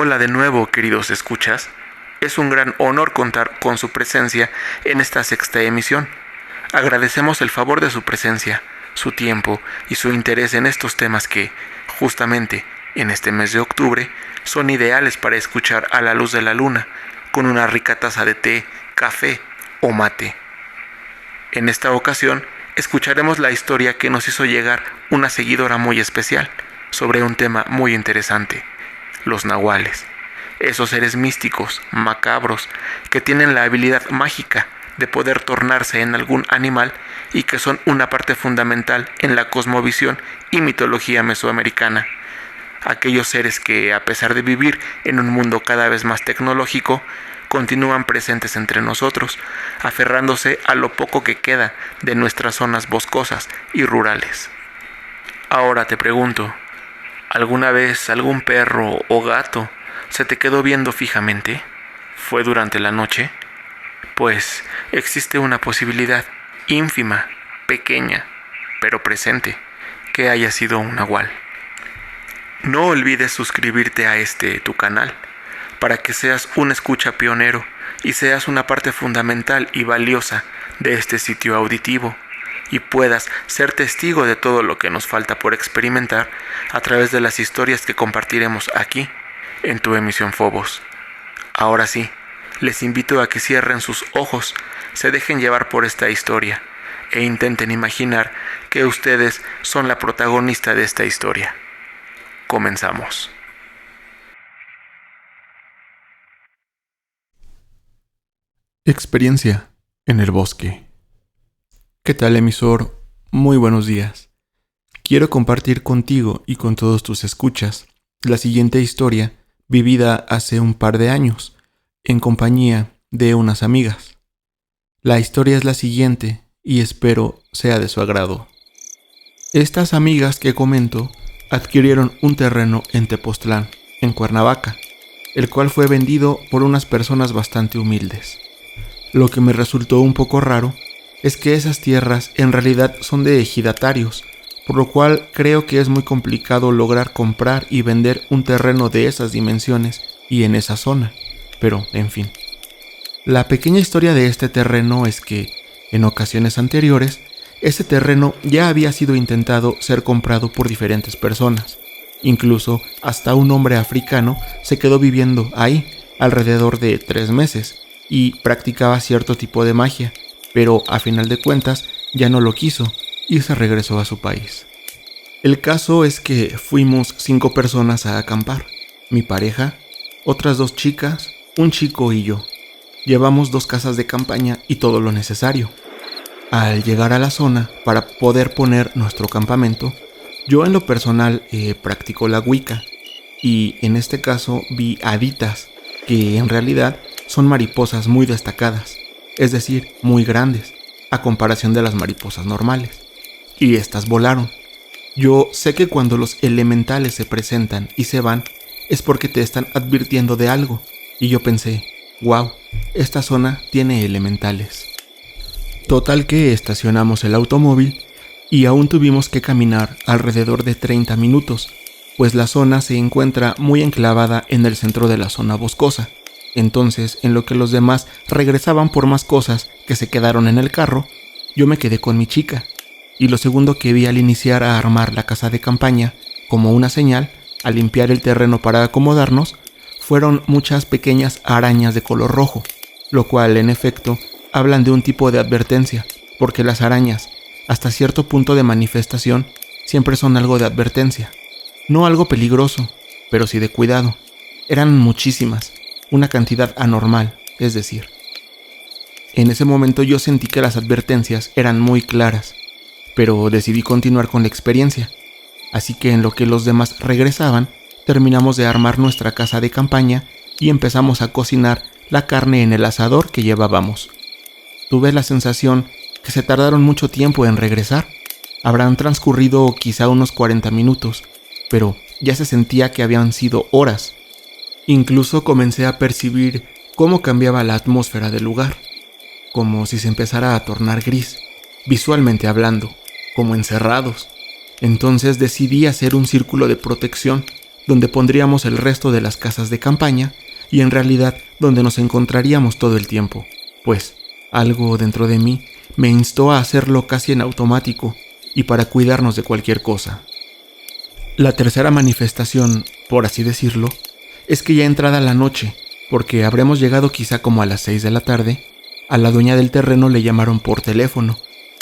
Hola de nuevo, queridos escuchas. Es un gran honor contar con su presencia en esta sexta emisión. Agradecemos el favor de su presencia, su tiempo y su interés en estos temas que, justamente en este mes de octubre, son ideales para escuchar a la luz de la luna, con una rica taza de té, café o mate. En esta ocasión, escucharemos la historia que nos hizo llegar una seguidora muy especial sobre un tema muy interesante: los nahuales. Esos seres místicos, macabros, que tienen la habilidad mágica de poder tornarse en algún animal y que son una parte fundamental en la cosmovisión y mitología mesoamericana. Aquellos seres que, a pesar de vivir en un mundo cada vez más tecnológico, continúan presentes entre nosotros, aferrándose a lo poco que queda de nuestras zonas boscosas y rurales. Ahora te pregunto, ¿alguna vez algún perro o gato se te quedó viendo fijamente? ¿Fue durante la noche? Pues existe una posibilidad ínfima, pequeña, pero presente, que haya sido un nahual. No olvides suscribirte a tu canal, para que seas un escucha pionero y seas una parte fundamental y valiosa de este sitio auditivo, y puedas ser testigo de todo lo que nos falta por experimentar a través de las historias que compartiremos aquí, en tu emisión Phobos. Ahora sí, les invito a que cierren sus ojos, se dejen llevar por esta historia e intenten imaginar que ustedes son la protagonista de esta historia. Comenzamos. Experiencia en el bosque. ¿Qué tal, emisor? Muy buenos días. Quiero compartir contigo y con todos tus escuchas la siguiente historia vivida hace un par de años en compañía de unas amigas. La historia es la siguiente y espero sea de su agrado. Estas amigas que comento adquirieron un terreno en Tepoztlán, en Cuernavaca, el cual fue vendido por unas personas bastante humildes. Lo que me resultó un poco raro es que esas tierras en realidad son de ejidatarios, por lo cual creo que es muy complicado lograr comprar y vender un terreno de esas dimensiones y en esa zona. Pero, en fin. La pequeña historia de este terreno es que, en ocasiones anteriores, ese terreno ya había sido intentado ser comprado por diferentes personas. Incluso hasta un hombre africano se quedó viviendo ahí alrededor de 3 meses y practicaba cierto tipo de magia, pero a final de cuentas ya no lo quiso y se regresó a su país. El caso es que fuimos 5 personas a acampar: mi pareja, otras 2 chicas, un chico y yo. Llevamos 2 casas de campaña y todo lo necesario. Al llegar a la zona para poder poner nuestro campamento, yo en lo personal practico la Wicca, y en este caso vi haditas, que en realidad son mariposas muy destacadas, es decir, muy grandes, a comparación de las mariposas normales. Y estas volaron. Yo sé que cuando los elementales se presentan y se van, es porque te están advirtiendo de algo, y yo pensé, wow, esta zona tiene elementales. Total que estacionamos el automóvil y aún tuvimos que caminar alrededor de 30 minutos, pues la zona se encuentra muy enclavada en el centro de la zona boscosa. Entonces, en lo que los demás regresaban por más cosas que se quedaron en el carro, yo me quedé con mi chica. Y lo segundo que vi al iniciar a armar la casa de campaña, como una señal, al limpiar el terreno para acomodarnos, fueron muchas pequeñas arañas de color rojo, lo cual, en efecto, hablan de un tipo de advertencia, porque las arañas, hasta cierto punto de manifestación, siempre son algo de advertencia. No algo peligroso, pero sí de cuidado. Eran muchísimas, una cantidad anormal, es decir. En ese momento yo sentí que las advertencias eran muy claras, pero decidí continuar con la experiencia. Así que en lo que los demás regresaban, terminamos de armar nuestra casa de campaña y empezamos a cocinar la carne en el asador que llevábamos. Tuve la sensación que se tardaron mucho tiempo en regresar. Habrán transcurrido quizá unos 40 minutos, pero ya se sentía que habían sido horas. Incluso comencé a percibir cómo cambiaba la atmósfera del lugar, como si se empezara a tornar gris, visualmente hablando, como encerrados. Entonces decidí hacer un círculo de protección donde pondríamos el resto de las casas de campaña y en realidad donde nos encontraríamos todo el tiempo, pues algo dentro de mí me instó a hacerlo casi en automático y para cuidarnos de cualquier cosa. La tercera manifestación, por así decirlo, es que ya entrada la noche, porque habremos llegado quizá como a las 6 de la tarde, a la dueña del terreno le llamaron por teléfono,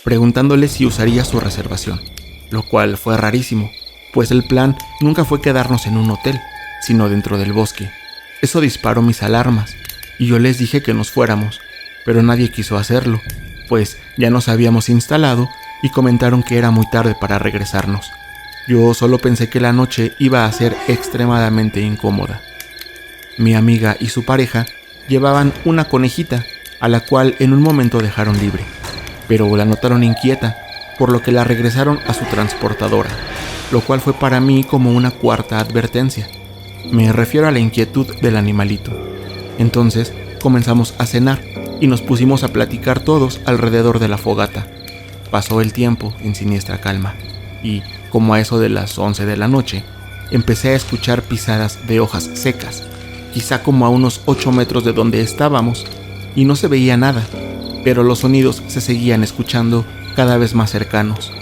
preguntándole si usaría su reservación, lo cual fue rarísimo, pues el plan nunca fue quedarnos en un hotel, sino dentro del bosque. Eso disparó mis alarmas, y yo les dije que nos fuéramos, pero nadie quiso hacerlo, pues ya nos habíamos instalado y comentaron que era muy tarde para regresarnos. Yo solo pensé que la noche iba a ser extremadamente incómoda. Mi amiga y su pareja llevaban una conejita, a la cual en un momento dejaron libre, pero la notaron inquieta, por lo que la regresaron a su transportadora, lo cual fue para mí como una cuarta advertencia. Me refiero a la inquietud del animalito. Entonces comenzamos a cenar y nos pusimos a platicar todos alrededor de la fogata. Pasó el tiempo en siniestra calma y, como a eso de las 11 de la noche, empecé a escuchar pisadas de hojas secas, quizá como a unos 8 metros de donde estábamos, y no se veía nada, pero los sonidos se seguían escuchando cada vez más cercanos.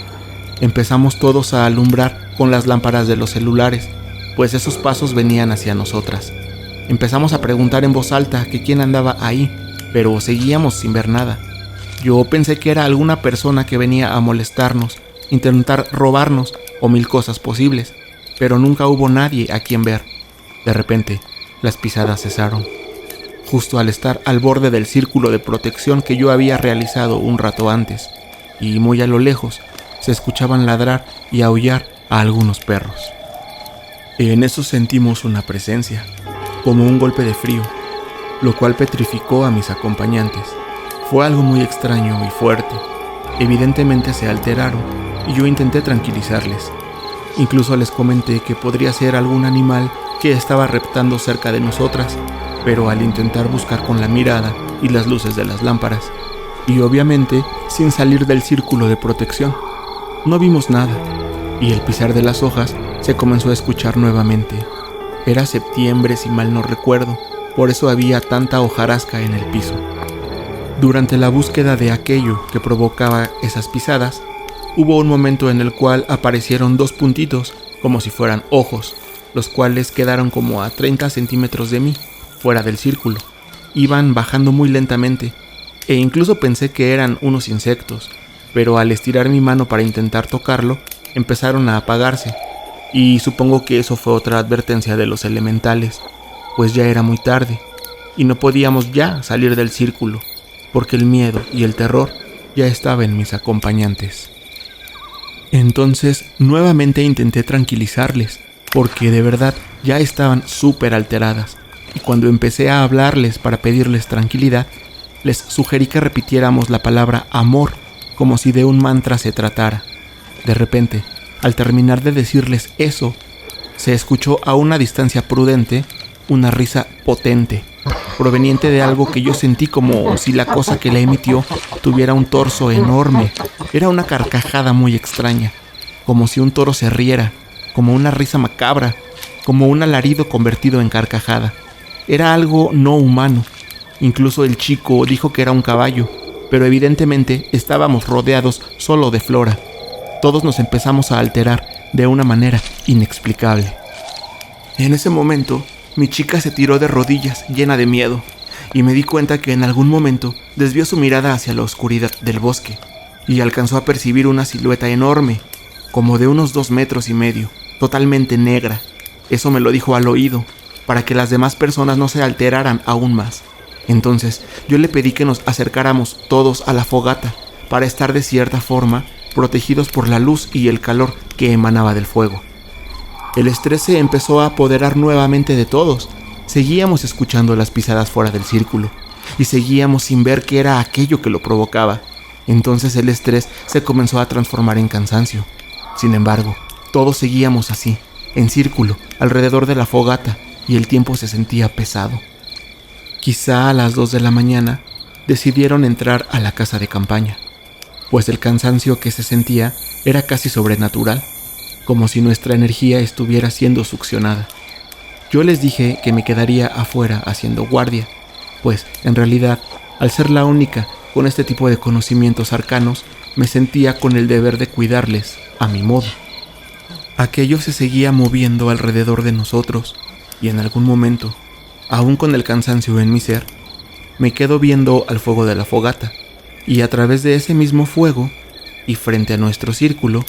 Empezamos todos a alumbrar con las lámparas de los celulares, pues esos pasos venían hacia nosotras. Empezamos a preguntar en voz alta que quién andaba ahí, pero seguíamos sin ver nada. Yo pensé que era alguna persona que venía a molestarnos, intentar robarnos o mil cosas posibles, pero nunca hubo nadie a quien ver. De repente, las pisadas cesaron, justo al estar al borde del círculo de protección que yo había realizado un rato antes, y muy a lo lejos se escuchaban ladrar y aullar a algunos perros. En eso sentimos una presencia, como un golpe de frío, lo cual petrificó a mis acompañantes. Fue algo muy extraño y fuerte. Evidentemente se alteraron y yo intenté tranquilizarles. Incluso les comenté que podría ser algún animal que estaba reptando cerca de nosotras, pero al intentar buscar con la mirada y las luces de las lámparas, y obviamente sin salir del círculo de protección, no vimos nada, y el pisar de las hojas se comenzó a escuchar nuevamente. Era septiembre, si mal no recuerdo, por eso había tanta hojarasca en el piso. Durante la búsqueda de aquello que provocaba esas pisadas, hubo un momento en el cual aparecieron 2 puntitos, como si fueran ojos, los cuales quedaron como a 30 centímetros de mí, fuera del círculo. Iban bajando muy lentamente, e incluso pensé que eran unos insectos, pero al estirar mi mano para intentar tocarlo, empezaron a apagarse, y supongo que eso fue otra advertencia de los elementales, pues ya era muy tarde, y no podíamos ya salir del círculo, porque el miedo y el terror ya estaban en mis acompañantes. Entonces nuevamente intenté tranquilizarles, porque de verdad ya estaban súper alteradas, y cuando empecé a hablarles para pedirles tranquilidad, les sugerí que repitiéramos la palabra amor, como si de un mantra se tratara. De repente, al terminar de decirles eso, se escuchó a una distancia prudente una risa potente, proveniente de algo que yo sentí como si la cosa que la emitió tuviera un torso enorme. Era una carcajada muy extraña, como si un toro se riera, como una risa macabra, como un alarido convertido en carcajada. Era algo no humano. Incluso el chico dijo que era un caballo, pero evidentemente estábamos rodeados solo de flora. Todos nos empezamos a alterar de una manera inexplicable. En ese momento, mi chica se tiró de rodillas, llena de miedo, y me di cuenta que en algún momento desvió su mirada hacia la oscuridad del bosque, y alcanzó a percibir una silueta enorme, como de unos 2,5 metros, totalmente negra. Eso me lo dijo al oído, para que las demás personas no se alteraran aún más. Entonces yo le pedí que nos acercáramos todos a la fogata, para estar de cierta forma protegidos por la luz y el calor que emanaba del fuego. El estrés se empezó a apoderar nuevamente de todos. Seguíamos escuchando las pisadas fuera del círculo y seguíamos sin ver qué era aquello que lo provocaba. Entonces el estrés se comenzó a transformar en cansancio. Sin embargo, todos seguíamos así, en círculo, alrededor de la fogata, y el tiempo se sentía pesado. Quizá a las 2 de la mañana decidieron entrar a la casa de campaña, pues el cansancio que se sentía era casi sobrenatural, como si nuestra energía estuviera siendo succionada. Yo les dije que me quedaría afuera haciendo guardia, pues, en realidad, al ser la única con este tipo de conocimientos arcanos, me sentía con el deber de cuidarles a mi modo. Aquello se seguía moviendo alrededor de nosotros, y en algún momento, aún con el cansancio en mi ser, me quedo viendo al fuego de la fogata, y a través de ese mismo fuego, y frente a nuestro círculo,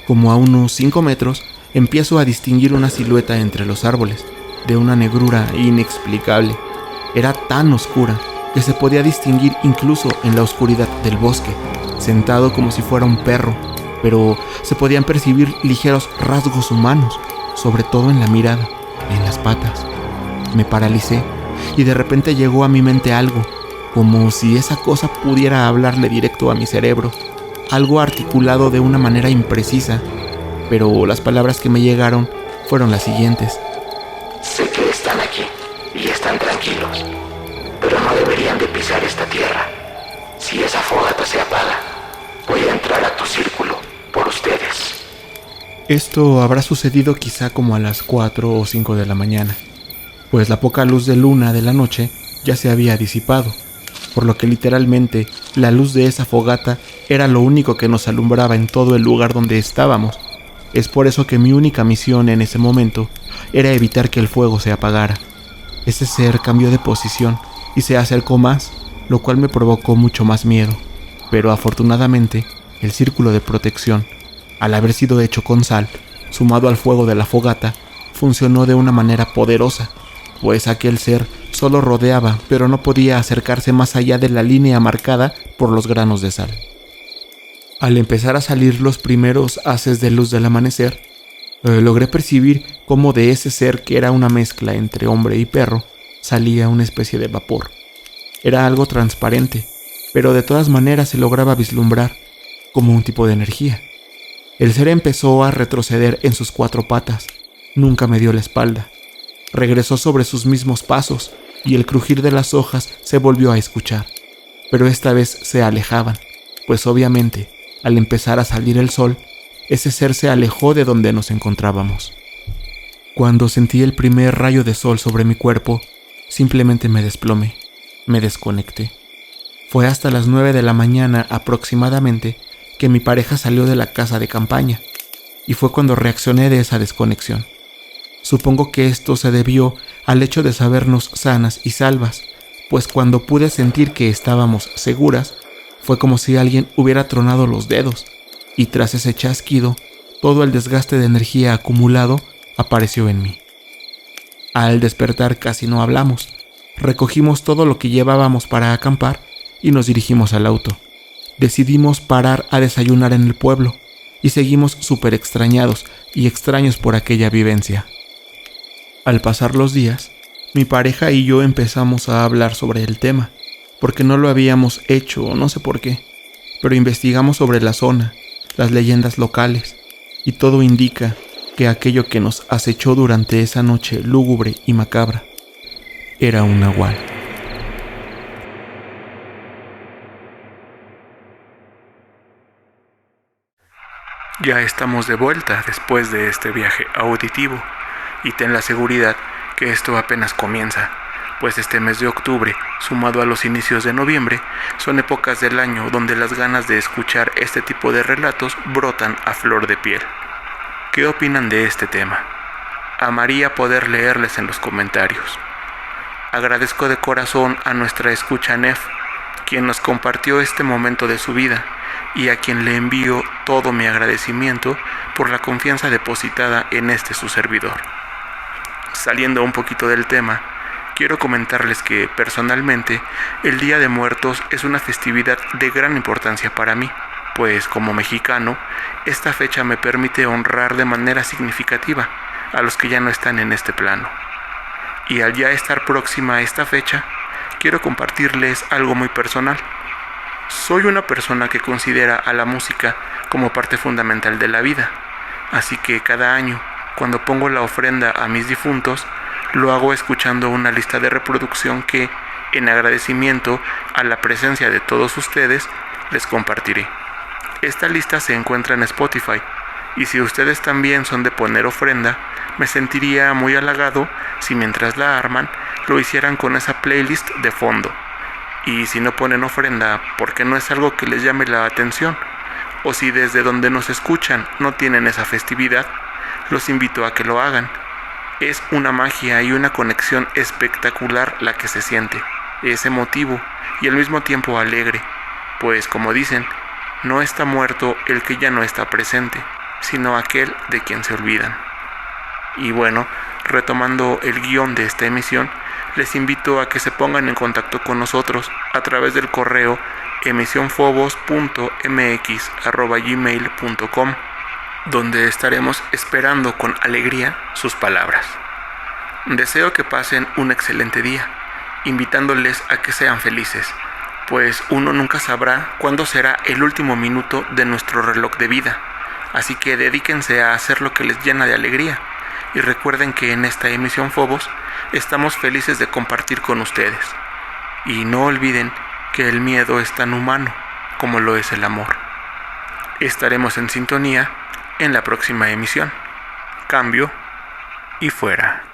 como a unos 5 metros, empiezo a distinguir una silueta entre los árboles, de una negrura inexplicable. Era tan oscura que se podía distinguir incluso en la oscuridad del bosque, sentado como si fuera un perro, pero se podían percibir ligeros rasgos humanos, sobre todo en la mirada y en las patas. Me paralicé y de repente llegó a mi mente algo, como si esa cosa pudiera hablarle directo a mi cerebro, algo articulado de una manera imprecisa, pero las palabras que me llegaron fueron las siguientes. Sé que están aquí y están tranquilos, pero no deberían de pisar esta tierra. Si esa fogata se apaga, voy a entrar a tu círculo por ustedes. Esto habrá sucedido quizá como a las 4 o 5 de la mañana, pues la poca luz de luna de la noche ya se había disipado, por lo que literalmente la luz de esa fogata era lo único que nos alumbraba en todo el lugar donde estábamos. Es por eso que mi única misión en ese momento era evitar que el fuego se apagara. Ese ser cambió de posición y se acercó más, lo cual me provocó mucho más miedo, pero afortunadamente el círculo de protección, al haber sido hecho con sal, sumado al fuego de la fogata, funcionó de una manera poderosa, pues aquel ser solo rodeaba, pero no podía acercarse más allá de la línea marcada por los granos de sal. Al empezar a salir los primeros haces de luz del amanecer, logré percibir cómo de ese ser que era una mezcla entre hombre y perro, salía una especie de vapor. Era algo transparente, pero de todas maneras se lograba vislumbrar como un tipo de energía. El ser empezó a retroceder en sus 4 patas, nunca me dio la espalda. Regresó sobre sus mismos pasos y el crujir de las hojas se volvió a escuchar, pero esta vez se alejaban, pues obviamente, al empezar a salir el sol, ese ser se alejó de donde nos encontrábamos. Cuando sentí el primer rayo de sol sobre mi cuerpo, simplemente me desplomé, me desconecté. Fue hasta las 9 de la mañana aproximadamente que mi pareja salió de la casa de campaña, y fue cuando reaccioné de esa desconexión. Supongo que esto se debió al hecho de sabernos sanas y salvas, pues cuando pude sentir que estábamos seguras, fue como si alguien hubiera tronado los dedos, y tras ese chasquido, todo el desgaste de energía acumulado apareció en mí. Al despertar casi no hablamos, recogimos todo lo que llevábamos para acampar y nos dirigimos al auto. Decidimos parar a desayunar en el pueblo y seguimos súper extrañados y extraños por aquella vivencia. Al pasar los días, mi pareja y yo empezamos a hablar sobre el tema, porque no lo habíamos hecho, no sé por qué, pero investigamos sobre la zona, las leyendas locales, y todo indica que aquello que nos acechó durante esa noche lúgubre y macabra era un nahual. Ya estamos de vuelta después de este viaje auditivo, y ten la seguridad que esto apenas comienza, pues este mes de octubre, sumado a los inicios de noviembre, son épocas del año donde las ganas de escuchar este tipo de relatos brotan a flor de piel. ¿Qué opinan de este tema? Amaría poder leerles en los comentarios. Agradezco de corazón a nuestra escucha Nef, quien nos compartió este momento de su vida, y a quien le envío todo mi agradecimiento por la confianza depositada en este su servidor. Saliendo un poquito del tema, quiero comentarles que personalmente el Día de Muertos es una festividad de gran importancia para mí, pues como mexicano, esta fecha me permite honrar de manera significativa a los que ya no están en este plano. Y al ya estar próxima a esta fecha, quiero compartirles algo muy personal. Soy una persona que considera a la música como parte fundamental de la vida, así que cada año, cuando pongo la ofrenda a mis difuntos, lo hago escuchando una lista de reproducción que, en agradecimiento a la presencia de todos ustedes, les compartiré. Esta lista se encuentra en Spotify, y si ustedes también son de poner ofrenda, me sentiría muy halagado si mientras la arman lo hicieran con esa playlist de fondo. Y si no ponen ofrenda porque no es algo que les llame la atención, o si desde donde nos escuchan no tienen esa festividad, los invito a que lo hagan. Es una magia y una conexión espectacular la que se siente. Es emotivo y al mismo tiempo alegre, pues como dicen, no está muerto el que ya no está presente, sino aquel de quien se olvidan. Y bueno, retomando el guión de esta emisión, les invito a que se pongan en contacto con nosotros a través del correo emisionfobos.mx@gmail.com, donde estaremos esperando con alegría sus palabras. Deseo que pasen un excelente día, invitándoles a que sean felices, pues uno nunca sabrá cuándo será el último minuto de nuestro reloj de vida, así que dedíquense a hacer lo que les llena de alegría, y recuerden que en esta emisión Fobos estamos felices de compartir con ustedes, y no olviden que el miedo es tan humano como lo es el amor. Estaremos en sintonía en la próxima emisión. Cambio y fuera.